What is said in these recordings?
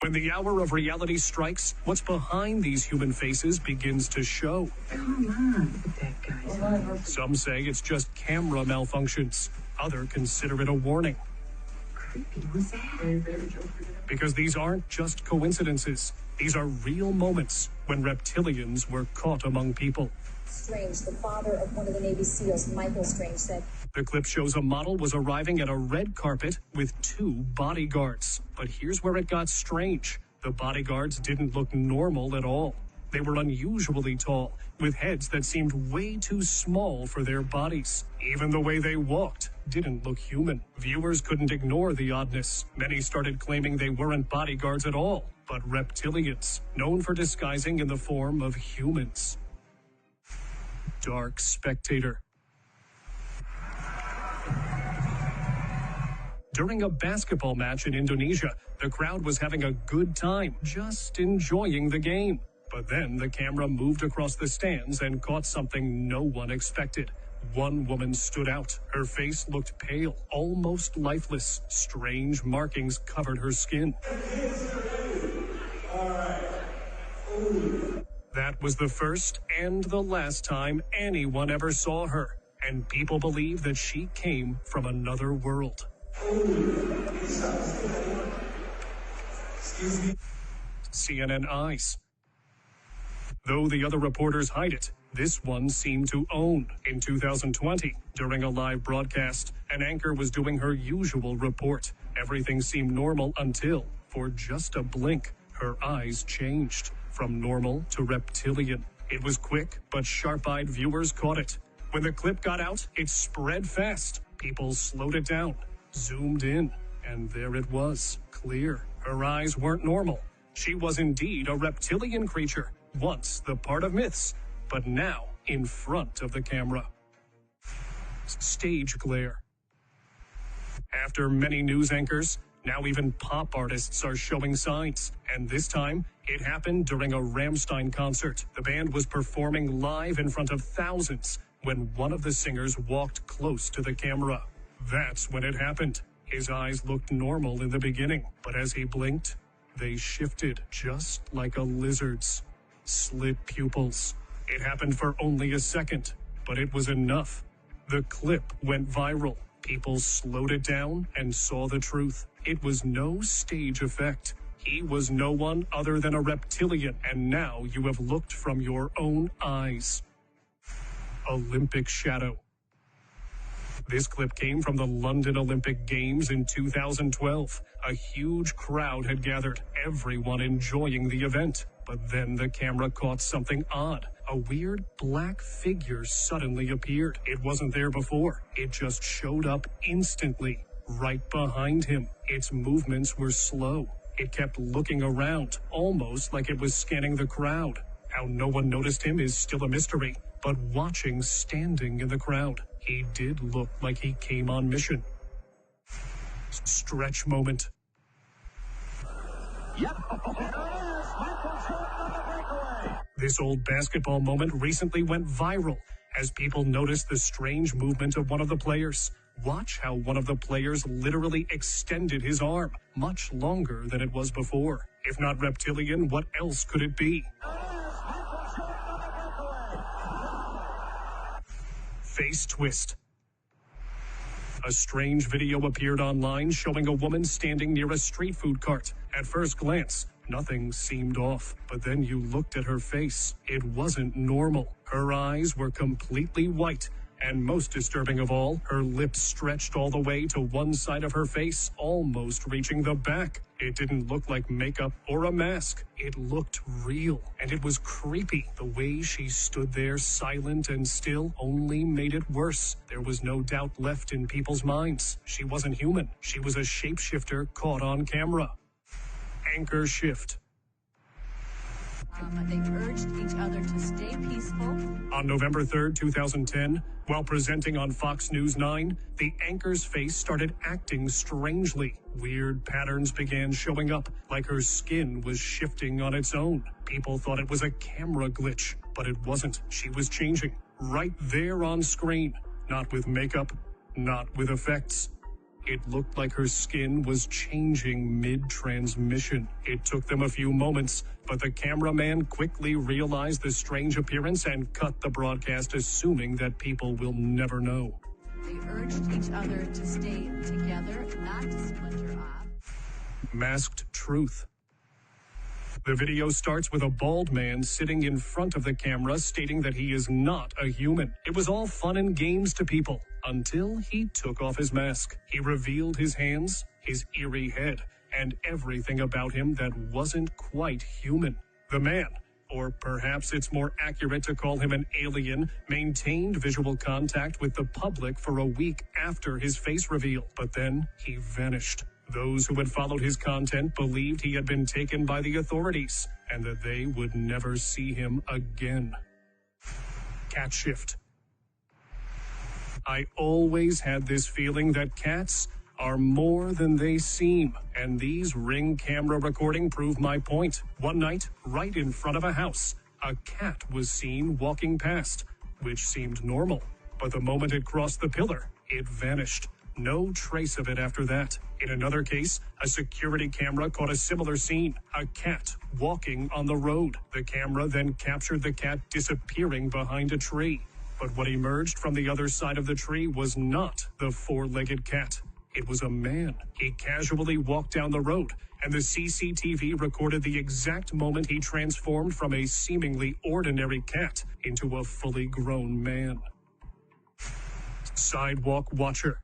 When the hour of reality strikes, what's behind these human faces begins to show. Come on, look at that guy's Some say it's just camera malfunctions. Others consider it a warning. creepy. What's that? Because these aren't just coincidences. These are real moments when reptilians were caught among people. Strange, the father of one of the Navy SEALs, Michael Strange, said, The clip shows a model was arriving at a red carpet with 2 bodyguards. But here's where it got strange. The bodyguards didn't look normal at all. They were unusually tall, with heads that seemed way too small for their bodies. Even the way they walked didn't look human. Viewers couldn't ignore the oddness. Many started claiming they weren't bodyguards at all, but reptilians, known for disguising in the form of humans. Dark spectator. During a basketball match in Indonesia, the crowd was having a good time, just enjoying the game. But then the camera moved across the stands and caught something no one expected. One woman stood out. Her face looked pale, almost lifeless. Strange markings covered her skin. That was the first and the last time anyone ever saw her, and people believe that she came from another world. CNN eyes. Though the other reporters hide it, this one seemed to own. In 2020, during a live broadcast, an anchor was doing her usual report. Everything seemed normal until, for just a blink, her eyes changed from normal to reptilian. It was quick, but sharp-eyed viewers caught it. When the clip got out, it spread fast. People slowed it down, zoomed in, and there it was, clear. Her eyes weren't normal. She was indeed a reptilian creature, once the part of myths, but now in front of the camera. Stage glare. After many news anchors, now even pop artists are showing signs, and this time it happened during a Rammstein concert. The band was performing live in front of thousands when one of the singers walked close to the camera. That's when it happened. His eyes looked normal in the beginning, but as he blinked, they shifted just like a lizard's. Slit pupils. It happened for only a second, but it was enough. The clip went viral. People slowed it down and saw the truth. It was no stage effect. He was no one other than a reptilian, and now you have looked from your own eyes. Olympic shadow. This clip came from the London Olympic Games in 2012. A huge crowd had gathered, everyone enjoying the event. But then the camera caught something odd. A weird black figure suddenly appeared. It wasn't there before. It just showed up instantly, right behind him. Its movements were slow. It kept looking around, almost like it was scanning the crowd. How no one noticed him is still a mystery, but watching standing in the crowd, he did look like he came on mission. Stretch moment. Yep. This old basketball moment recently went viral as people noticed the strange movement of one of the players. Watch how one of the players literally extended his arm, much longer than it was before. If not reptilian, what else could it be? Face twist. A strange video appeared online showing a woman standing near a street food cart. At first glance, nothing seemed off, but then you looked at her face. It wasn't normal. Her eyes were completely white, and most disturbing of all, her lips stretched all the way to one side of her face, almost reaching the back. It didn't look like makeup or a mask. It looked real, and it was creepy. The way she stood there silent and still only made it worse. There was no doubt left in people's minds. She wasn't human. She was a shapeshifter caught on camera. Anchor shift. They've urged each other to stay peaceful. On November 3rd, 2010, while presenting on Fox News 9, the anchor's face started acting strangely. Weird patterns began showing up, like her skin was shifting on its own. People thought it was a camera glitch, but it wasn't. She was changing, right there on screen. Not with makeup, not with effects. It looked like her skin was changing mid-transmission. It took them a few moments, but the cameraman quickly realized the strange appearance and cut the broadcast, assuming that people will never know. They urged each other to stay together, not to splinter off. Masked truth. The video starts with a bald man sitting in front of the camera stating that he is not a human. It was all fun and games to people until he took off his mask. He revealed his hands, his eerie head, and everything about him that wasn't quite human. The man, or perhaps it's more accurate to call him an alien, maintained visual contact with the public for a week after his face reveal, but then he vanished. Those who had followed his content believed he had been taken by the authorities and that they would never see him again. Cat shift. I always had this feeling that cats are more than they seem, and these Ring camera recording proved my point. One night, right in front of a house, a cat was seen walking past, which seemed normal. But the moment it crossed the pillar, it vanished. No trace of it after that. In another case, a security camera caught a similar scene, a cat walking on the road. The camera then captured the cat disappearing behind a tree. But what emerged from the other side of the tree was not the four-legged cat. It was a man. He casually walked down the road, and the CCTV recorded the exact moment he transformed from a seemingly ordinary cat into a fully grown man. Sidewalk watcher.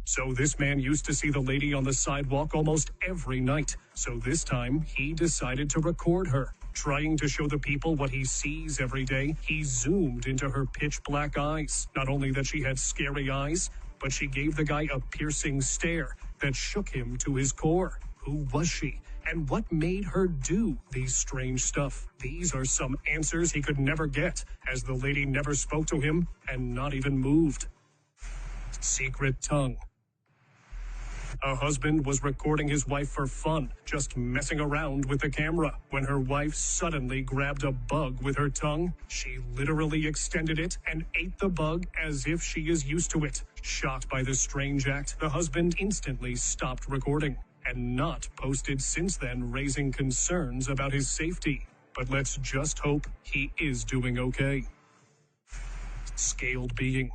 So this man used to see the lady on the sidewalk almost every night. So this time, he decided to record her. Trying to show the people what he sees every day, he zoomed into her pitch black eyes. Not only that she had scary eyes, but she gave the guy a piercing stare that shook him to his core. Who was she? And what made her do these strange stuff? These are some answers he could never get, as the lady never spoke to him and not even moved. Secret tongue. A husband was recording his wife for fun, just messing around with the camera. When her wife suddenly grabbed a bug with her tongue, she literally extended it and ate the bug as if she is used to it. Shocked by the strange act, the husband instantly stopped recording and not posted since then, raising concerns about his safety. But let's just hope he is doing okay. Scaled being.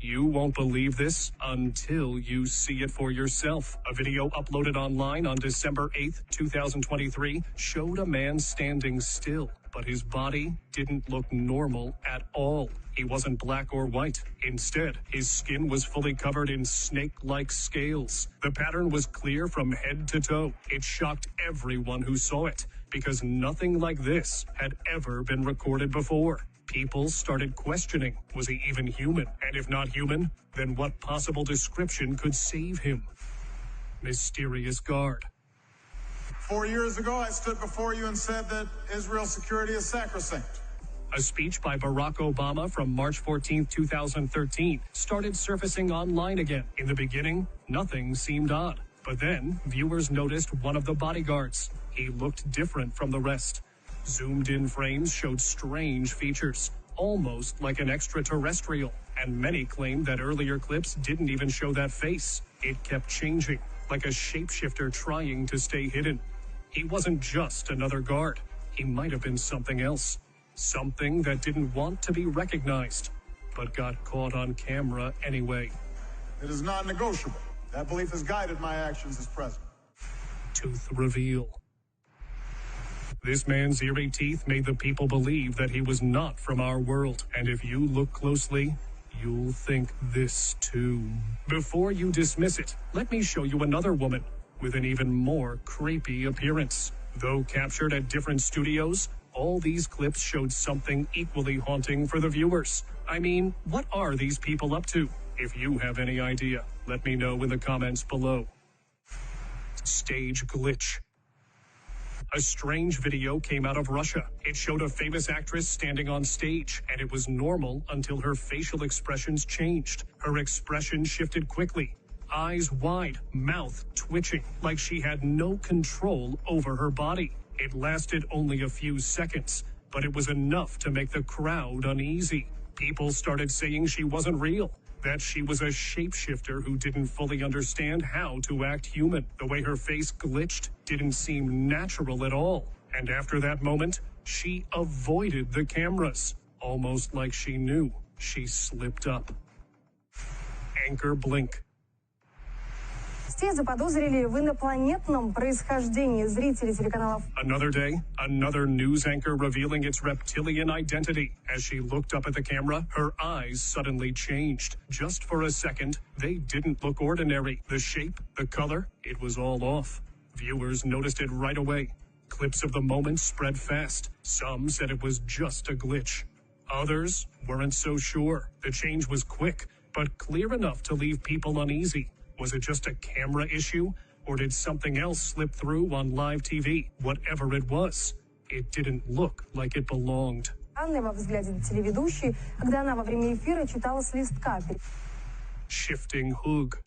You won't believe this until you see it for yourself. A video uploaded online on December 8th, 2023 showed a man standing still, but his body didn't look normal at all. He wasn't black or white. Instead, his skin was fully covered in snake-like scales. The pattern was clear from head to toe. It shocked everyone who saw it, because nothing like this had ever been recorded before. People started questioning, was he even human? And if not human, then what possible description could save him? Mysterious guard. 4 years ago, I stood before you and said that Israel's security is sacrosanct. A speech by Barack Obama from March 14, 2013 started surfacing online again. In the beginning, nothing seemed odd. But then, viewers noticed one of the bodyguards. He looked different from the rest. Zoomed-in frames showed strange features, almost like an extraterrestrial, and many claimed that earlier clips didn't even show that face. It kept changing, like a shapeshifter trying to stay hidden. He wasn't just another guard. He might have been something else. Something that didn't want to be recognized, but got caught on camera anyway. It is non-negotiable. That belief has guided my actions as president. Tooth reveal. This man's eerie teeth made the people believe that he was not from our world. And if you look closely, you'll think this too. Before you dismiss it, let me show you another woman with an even more creepy appearance. Though captured at different studios, all these clips showed something equally haunting for the viewers. I mean, what are these people up to? If you have any idea, let me know in the comments below. Stage glitch. A strange video came out of Russia. It showed a famous actress standing on stage, and it was normal until her facial expressions changed. Her expression shifted quickly. Eyes wide, mouth twitching, like she had no control over her body. It lasted only a few seconds, but it was enough to make the crowd uneasy. People started saying she wasn't real. that she was a shapeshifter who didn't fully understand how to act human. The way her face glitched didn't seem natural at all. And after that moment, she avoided the cameras, almost like she knew she slipped up. Anchor blink. Заподозрили в инопланетном происхождении зрителей телеканалов. Another day, another news anchor revealing its reptilian identity. As she looked up at the camera, her eyes suddenly changed. Just for a second, they didn't look ordinary. The shape, the color, it was all off. Viewers noticed it right away. Clips of the moment spread fast. Some said it was just a glitch. Others weren't so sure. The change was quick, but clear enough to leave people uneasy. Was it just a camera issue, or did something else slip through on live TV? Whatever it was, it didn't look like it belonged. Анны во взгляде телеведущей, когда она во время эфира читала с листка. Shifting hug.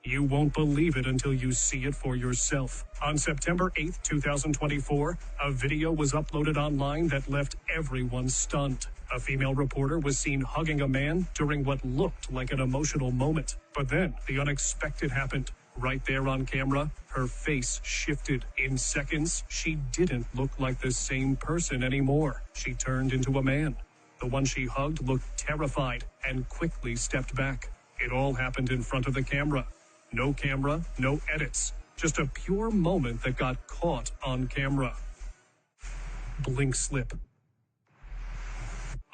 You won't believe it until you see it for yourself. On September 8th, 2024, a video was uploaded online that left everyone stunned. A female reporter was seen hugging a man during what looked like an emotional moment. But then the unexpected happened. Right there on camera, her face shifted. In seconds, she didn't look like the same person anymore. She turned into a man. The one she hugged looked terrified and quickly stepped back. It all happened in front of the camera. No camera, no edits. Just a pure moment that got caught on camera. Blink slip.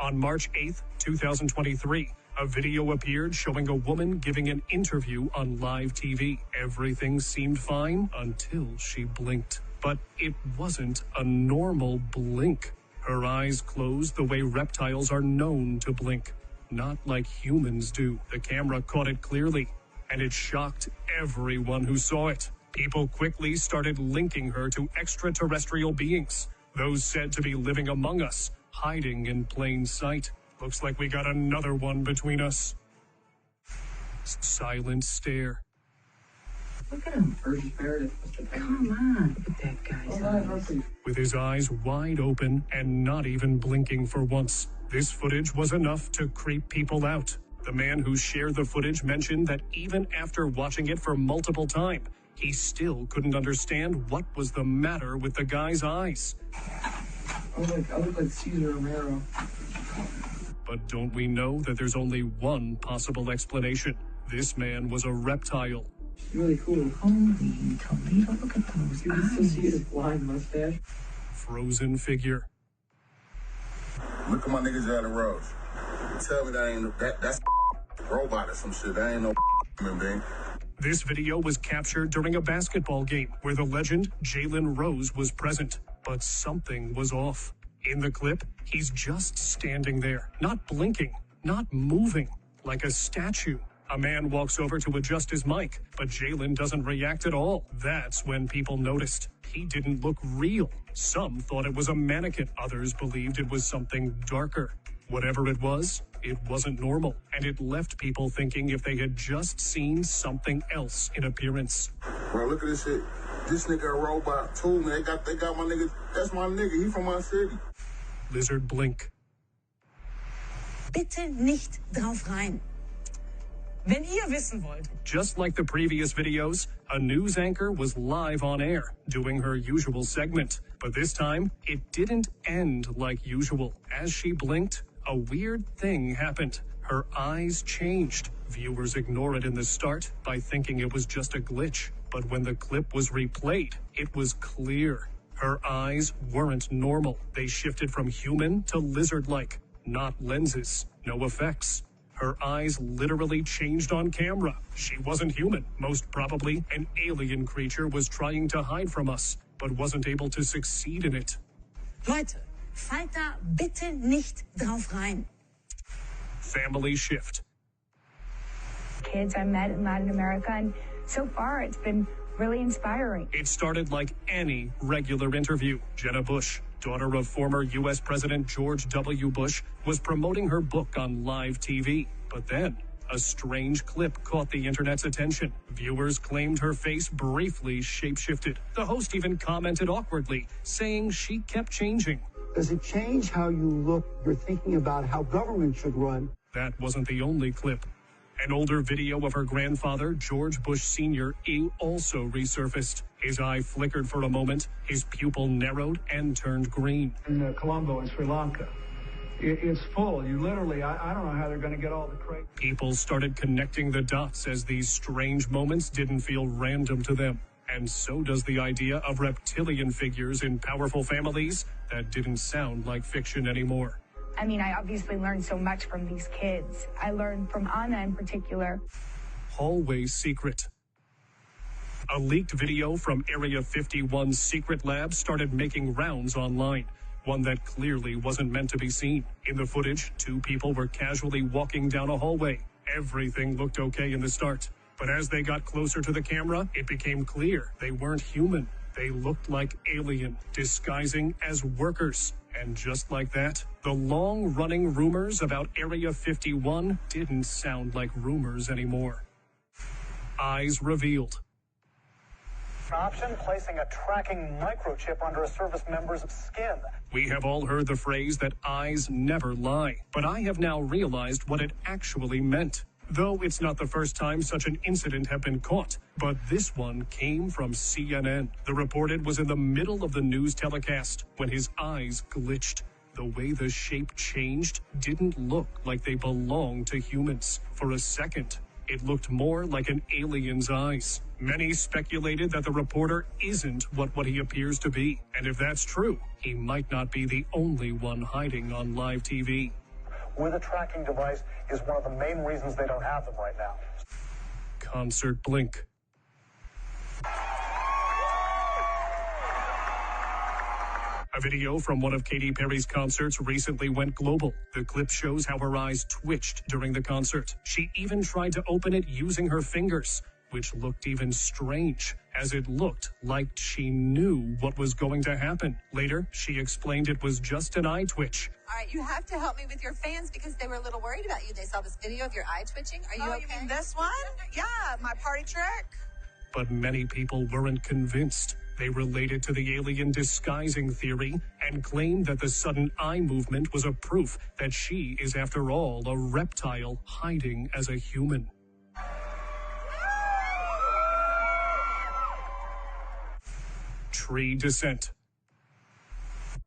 On March 8th, 2023, a video appeared showing a woman giving an interview on live TV. Everything seemed fine until she blinked. But it wasn't a normal blink. Her eyes closed the way reptiles are known to blink, not like humans do. The camera caught it clearly, and it shocked everyone who saw it. People quickly started linking her to extraterrestrial beings, those said to be living among us, hiding in plain sight. Looks like we got another one between us. Silent stare. Look at him. Come on. Look at that guy's eyes. With his eyes wide open and not even blinking for once. This footage was enough to creep people out. The man who shared the footage mentioned that even after watching it for multiple times, he still couldn't understand what was the matter with the guy's eyes. I look like Caesar Romero. But don't we know that there's only one possible explanation? This man was a reptile. Really cool. Holy Toledo, look at those You can still see his blind mustache. Frozen figure. Look at my niggas out of Rose. Tell me that ain't that's a robot or some shit. That ain't no human being. This video was captured during a basketball game where the legend Jalen Rose was present, but something was off. In the clip, he's just standing there, not blinking, not moving, like a statue. A man walks over to adjust his mic, but Jalen doesn't react at all. That's when people noticed. He didn't look real. Some thought it was a mannequin. Others believed it was something darker. Whatever it wasn't normal, and it left people thinking if they had just seen something else in appearance. Bro, look at this shit. This nigga a robot too, man. They got my nigga. That's my nigga. He from my city. Lizard blink. Bitte nicht drauf rein. Wenn ihr wissen wollt. Just like the previous videos, a news anchor was live on air, doing her usual segment. But this time, it didn't end like usual. As she blinked, a weird thing happened. Her eyes changed. Viewers ignore it in the start by thinking it was just a glitch. But when the clip was replayed, it was clear. Her eyes weren't normal. They shifted from human to lizard-like. Not lenses, no effects. Her eyes literally changed on camera. She wasn't human. Most probably, an alien creature was trying to hide from us, but wasn't able to succeed in it. Leute, fallt da bitte nicht drauf rein. Family shift. Kids I met in Latin America, and so far it's been really inspiring. It started like any regular interview. Jenna Bush, daughter of former U.S. President George W. Bush, was promoting her book on live TV. But then, a strange clip caught the internet's attention. Viewers claimed her face briefly shapeshifted. The host even commented awkwardly, saying she kept changing. Does it change how you look? You're thinking about how government should run. That wasn't the only clip. An older video of her grandfather, George Bush Sr., also resurfaced. His eye flickered for a moment, his pupil narrowed and turned green. In Colombo, in Sri Lanka, it's full. You literally, I don't know how they're going to get all the crate. People started connecting the dots as these strange moments didn't feel random to them. And so does the idea of reptilian figures in powerful families that didn't sound like fiction anymore. I mean, I obviously learned so much from these kids. I learned from Anna in particular. Hallway secret. A leaked video from Area 51's secret lab started making rounds online. One that clearly wasn't meant to be seen. In the footage, two people were casually walking down a hallway. Everything looked okay in the start. But as they got closer to the camera, it became clear they weren't human. They looked like alien, disguising as workers. And just like that, the long-running rumors about Area 51 didn't sound like rumors anymore. Eyes revealed. Option, placing a tracking microchip under a service member's skin. We have all heard the phrase that eyes never lie, but I have now realized what it actually meant. Though it's not the first time such an incident have been caught, but this one came from CNN. The reporter was in the middle of the news telecast when his eyes glitched. The way the shape changed didn't look like they belonged to humans. For a second, it looked more like an alien's eyes. Many speculated that the reporter isn't what he appears to be. And if that's true, he might not be the only one hiding on live TV. With a tracking device is one of the main reasons they don't have them right now. Concert blink. A video from one of Katy Perry's concerts recently went global. The clip shows how her eyes twitched during the concert. She even tried to open it using her fingers, which looked even strange, as it looked like she knew what was going to happen. Later, she explained it was just an eye twitch. All right, you have to help me with your fans because they were a little worried about you. They saw this video of your eye twitching. Are you okay? You mean this one? Yeah, my party trick. But many people weren't convinced. They related to the alien disguising theory and claimed that the sudden eye movement was a proof that she is, after all, a reptile hiding as a human. Tree descent.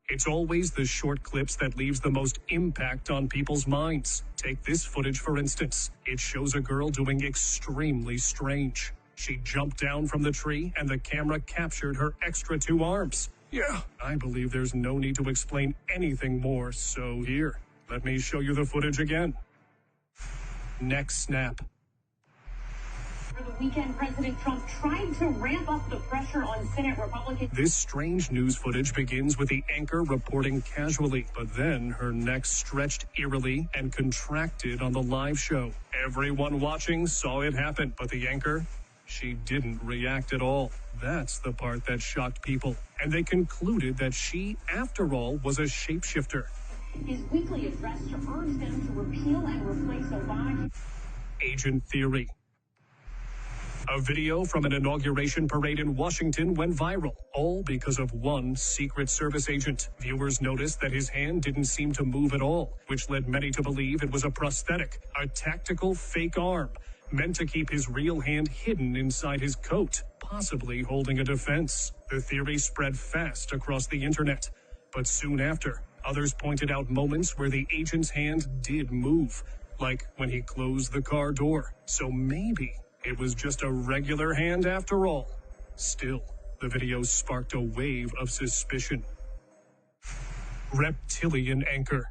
It's always the short clips that leaves the most impact on people's minds. Take this footage, for instance. It shows a girl doing extremely strange. She jumped down from the tree, and the camera captured her extra two arms. Yeah, I believe there's no need to explain anything more, so here, let me show you the footage again. Next snap. Over the weekend, President Trump tried to ramp up the pressure on Senate Republicans. This strange news footage begins with the anchor reporting casually, but then her neck stretched eerily and contracted on the live show. Everyone watching saw it happen, but the anchor, she didn't react at all. That's the part that shocked people. And they concluded that she, after all, was a shapeshifter. His weekly address to urge them to repeal and replace Obama. Agent theory. A video from an inauguration parade in Washington went viral, all because of one Secret Service agent. Viewers noticed that his hand didn't seem to move at all, which led many to believe it was a prosthetic, a tactical fake arm, meant to keep his real hand hidden inside his coat, possibly holding a defense. The theory spread fast across the internet, but soon after, others pointed out moments where the agent's hand did move, like when he closed the car door. So maybe it was just a regular hand after all. Still, the video sparked a wave of suspicion. Reptilian anchor.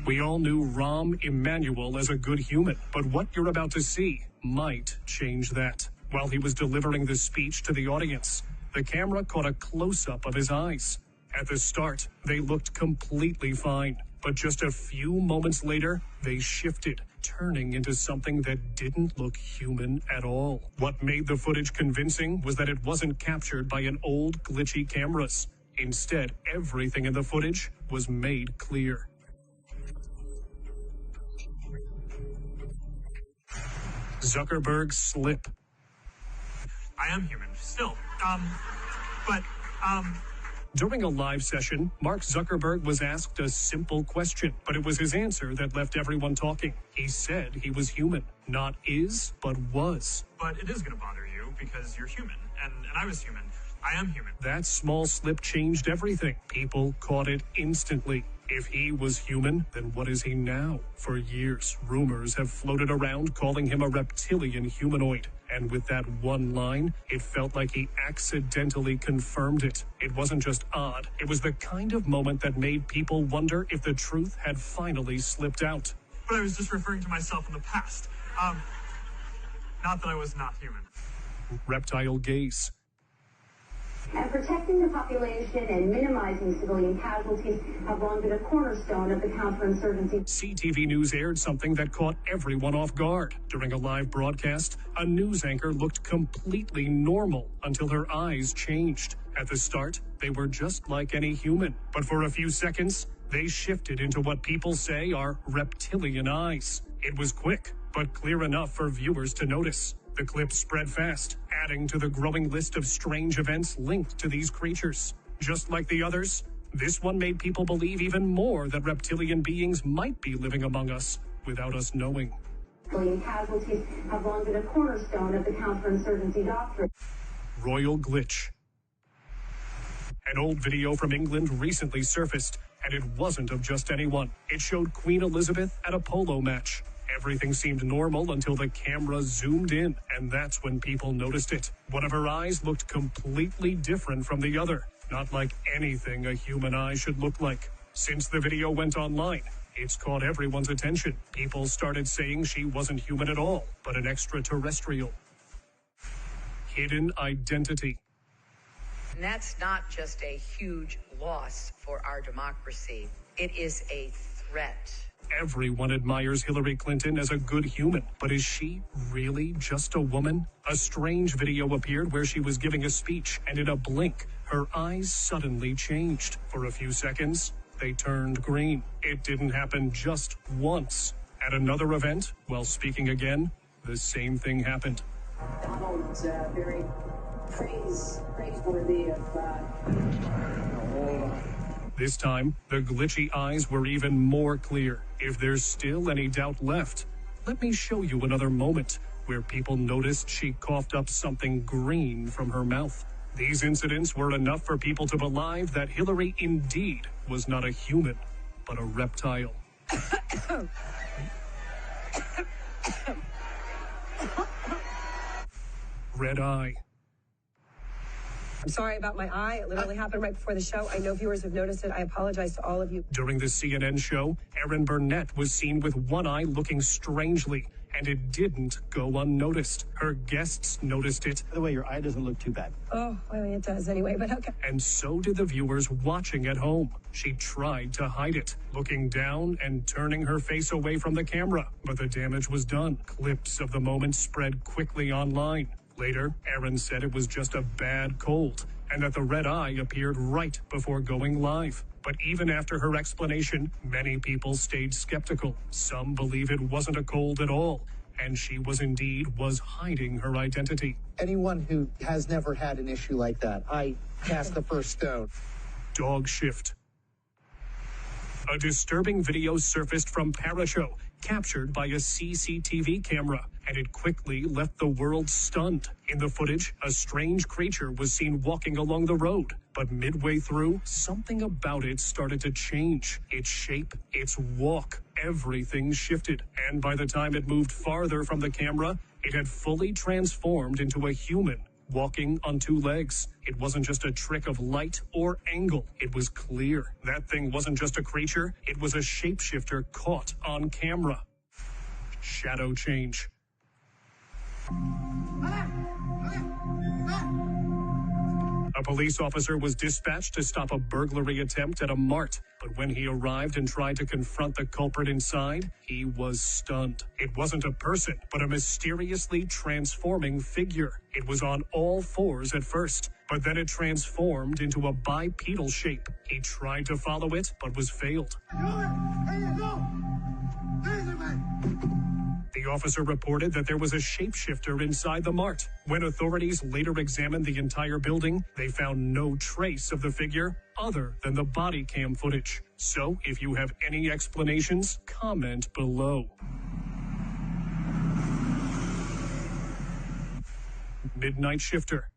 We all knew Rahm Emanuel as a good human, but what you're about to see might change that. While he was delivering the speech to the audience, the camera caught a close-up of his eyes. At the start, they looked completely fine, but just a few moments later, they shifted, turning into something that didn't look human at all. What made the footage convincing was that it wasn't captured by an old, glitchy cameras. Instead, everything in the footage was made clear. Zuckerberg's slip. I am human, still. During a live session, Mark Zuckerberg was asked a simple question, but it was his answer that left everyone talking. He said he was human. Not is, but was. But it is going to bother you because you're human, and I was human. I am human. That small slip changed everything. People caught it instantly. If he was human, then what is he now? For years, rumors have floated around calling him a reptilian humanoid. And with that one line, it felt like he accidentally confirmed it. It wasn't just odd. It was the kind of moment that made people wonder if the truth had finally slipped out. But I was just referring to myself in the past. Not that I was not human. Reptile gaze. And protecting the population and minimizing civilian casualties have long been a cornerstone of the counterinsurgency. CTV News aired something that caught everyone off guard. During a live broadcast, a news anchor looked completely normal until her eyes changed. At the start, they were just like any human. But for a few seconds, they shifted into what people say are reptilian eyes. It was quick, but clear enough for viewers to notice. The clip spread fast, adding to the growing list of strange events linked to these creatures. Just like the others, this one made people believe even more that reptilian beings might be living among us without us knowing. Civilian casualties have long been a cornerstone of the counterinsurgency doctrine. Royal glitch. An old video from England recently surfaced, and it wasn't of just anyone. It showed Queen Elizabeth at a polo match. Everything seemed normal until the camera zoomed in, and that's when people noticed it. One of her eyes looked completely different from the other, not like anything a human eye should look like. Since the video went online, it's caught everyone's attention. People started saying she wasn't human at all, but an extraterrestrial. Hidden identity. And that's not just a huge loss for our democracy. It is a threat. Everyone admires Hillary Clinton as a good human, but is she really just a woman? A strange video appeared where she was giving a speech, and in a blink, her eyes suddenly changed. For a few seconds, they turned green. It didn't happen just once. At another event, while speaking again, the same thing happened. Donald's very praiseworthy of This time, the glitchy eyes were even more clear. If there's still any doubt left, let me show you another moment where people noticed she coughed up something green from her mouth. These incidents were enough for people to believe that Hillary indeed was not a human, but a reptile. Red eye. I'm sorry about my eye. It literally happened right before the show. I know viewers have noticed it. I apologize to all of you. During the CNN show, Erin Burnett was seen with one eye looking strangely, and it didn't go unnoticed. Her guests noticed it. By the way, your eye doesn't look too bad. Oh, well, it does anyway, but okay. And so did the viewers watching at home. She tried to hide it, looking down and turning her face away from the camera. But the damage was done. Clips of the moment spread quickly online. Later, Erin said it was just a bad cold, and that the red eye appeared right before going live. But even after her explanation, many people stayed skeptical. Some believe it wasn't a cold at all, and she was hiding her identity. Anyone who has never had an issue like that, I cast the first stone. Dog shift. A disturbing video surfaced from Parashow, captured by a CCTV camera, and it quickly left the world stunned. In the footage, a strange creature was seen walking along the road, but midway through, something about it started to change. Its shape, its walk, everything shifted, and by the time it moved farther from the camera, it had fully transformed into a human, walking on two legs. It wasn't just a trick of light or angle. It was clear. That thing wasn't just a creature. It was a shapeshifter caught on camera. Shadow change. A police officer was dispatched to stop a burglary attempt at a mart, but when he arrived and tried to confront the culprit inside, he was stunned. It wasn't a person, but a mysteriously transforming figure. It was on all fours at first, but then it transformed into a bipedal shape. He tried to follow it, but was failed. The The officer reported that there was a shapeshifter inside the mart. When authorities later examined the entire building, they found no trace of the figure other than the body cam footage. So, if you have any explanations, comment below. Midnight Shifter.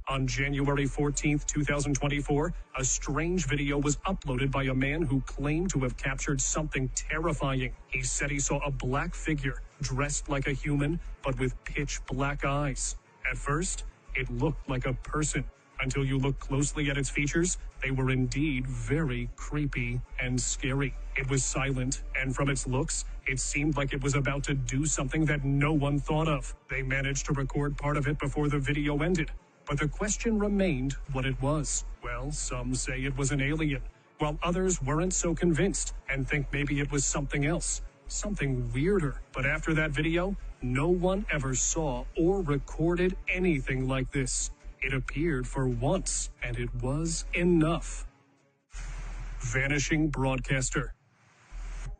On January 14th, 2024, a strange video was uploaded by a man who claimed to have captured something terrifying. He said he saw a black figure, dressed like a human, but with pitch black eyes. At first, it looked like a person. Until you look closely at its features, they were indeed very creepy and scary. It was silent, and from its looks, it seemed like it was about to do something that no one thought of. They managed to record part of it before the video ended. But the question remained what it was. Well, some say it was an alien, while others weren't so convinced and think maybe it was something else, something weirder. But after that video, no one ever saw or recorded anything like this. It appeared for once, and it was enough. Vanishing broadcaster.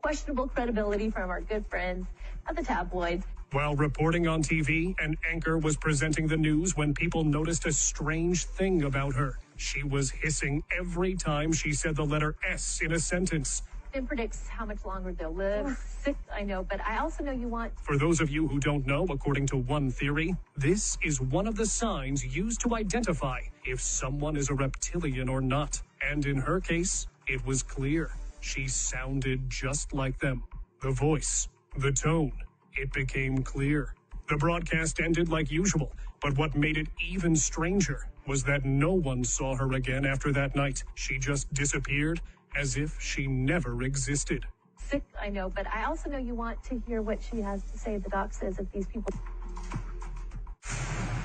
Questionable credibility from our good friends at the tabloids. While reporting on TV, an anchor was presenting the news when people noticed a strange thing about her. She was hissing every time she said the letter S in a sentence. It predicts how much longer they'll live. Sick, I know, but I also know you want... For those of you who don't know, according to one theory, this is one of the signs used to identify if someone is a reptilian or not. And in her case, it was clear. She sounded just like them. The voice, the tone. It became clear. The broadcast ended like usual, but what made it even stranger was that no one saw her again after that night. She just disappeared as if she never existed. Sick, I know, but I also know you want to hear what she has to say. The doc says if these people...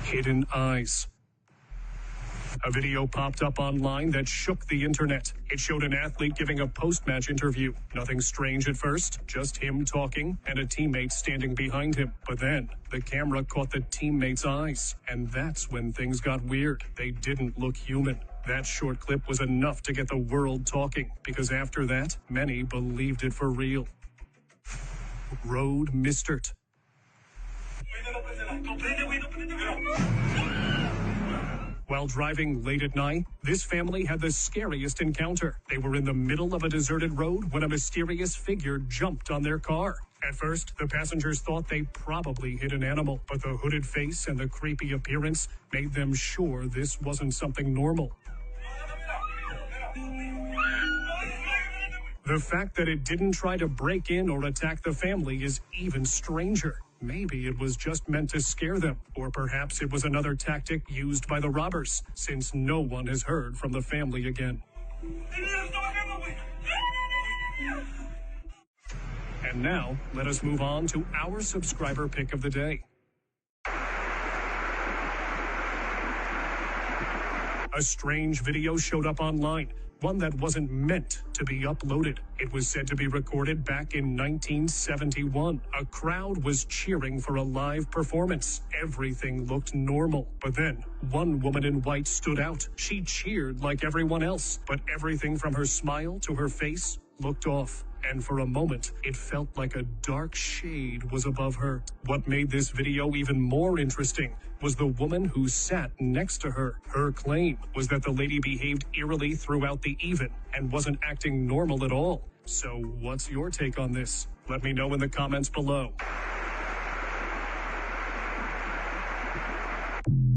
Hidden eyes. A video popped up online that shook the internet. It showed an athlete giving a post-match interview. Nothing strange at first, just him talking and a teammate standing behind him. But then, the camera caught the teammate's eyes, and that's when things got weird. They didn't look human. That short clip was enough to get the world talking, because after that, many believed it for real. Road Mistert. While driving late at night, this family had the scariest encounter. They were in the middle of a deserted road when a mysterious figure jumped on their car. At first, the passengers thought they probably hit an animal, but the hooded face and the creepy appearance made them sure this wasn't something normal. The fact that it didn't try to break in or attack the family is even stranger. Maybe it was just meant to scare them, or perhaps it was another tactic used by the robbers, since no one has heard from the family again. And now, let us move on to our subscriber pick of the day. A strange video showed up online, one that wasn't meant to be uploaded. It was said to be recorded back in 1971. A crowd was cheering for a live performance. Everything looked normal. But then, one woman in white stood out. She cheered like everyone else, but everything from her smile to her face looked off. And for a moment, it felt like a dark shade was above her. What made this video even more interesting was the woman who sat next to her. Her claim was that the lady behaved eerily throughout the event and wasn't acting normal at all. So what's your take on this? Let me know in the comments below.